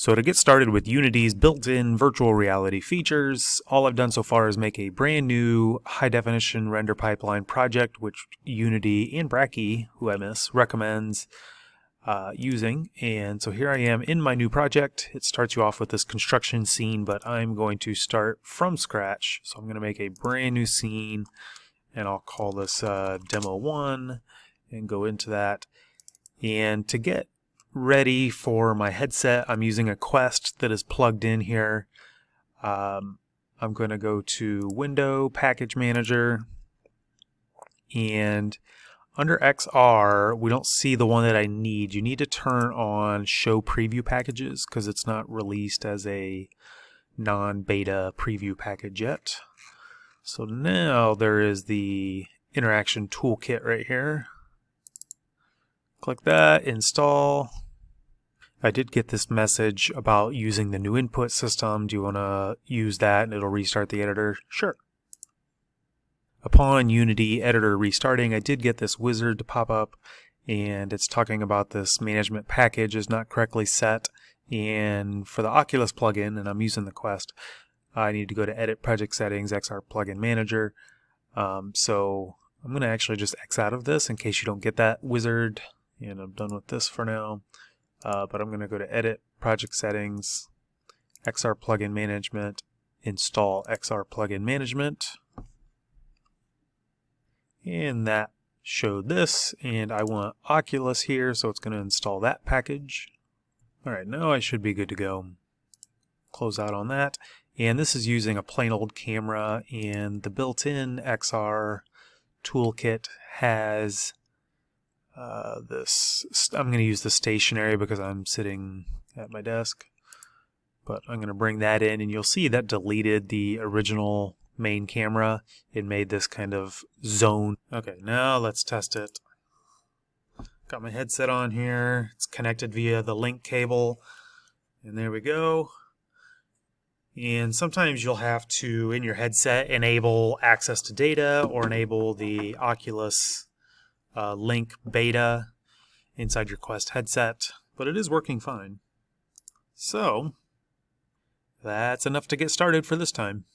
So to get started with Unity's built-in virtual reality features, all I've done so far is make a brand new high-definition render pipeline project, which Unity and Bracky, who I miss, recommends using. And so here I am in my new project. It starts you off with this construction scene, but I'm going to start from scratch. So I'm going to make a brand new scene, and I'll call this Demo 1 and go into that. And to get ready for my headset, I'm using a Quest that is plugged in here. I'm going to go to Window, Package Manager, and under XR, we don't see the one that I need. You need to turn on Show Preview Packages because it's not released as a non-beta preview package yet. So now there is the interaction toolkit right here. Click that, install. I did get this message about using the new input system. Do you want to use that and it'll restart the editor? Sure. Upon Unity editor restarting, I did get this wizard to pop up, and it's talking about this management package is not correctly set. And for the Oculus plugin, and I'm using the Quest, I need to go to Edit Project Settings, XR Plugin Manager. So I'm going to actually just X out of this in case you don't get that wizard. And I'm done with this for now. But I'm going to go to Edit Project Settings, XR Plugin Management, Install XR Plugin Management. And that showed this, and I want Oculus here, so it's going to install that package. Alright, now I should be good to go. Close out on that. And this is using a plain old camera, and the built-in XR toolkit has this. I'm going to use the stationary because I'm sitting at my desk. But I'm going to bring that in, and you'll see that deleted the original main camera. It made this kind of zone. Okay, now let's test it. Got my headset on here. It's connected via the link cable. And there we go. And sometimes you'll have to, in your headset, enable access to data or enable the Oculus Link beta inside your Quest headset. But it is working fine. So that's enough to get started for this time.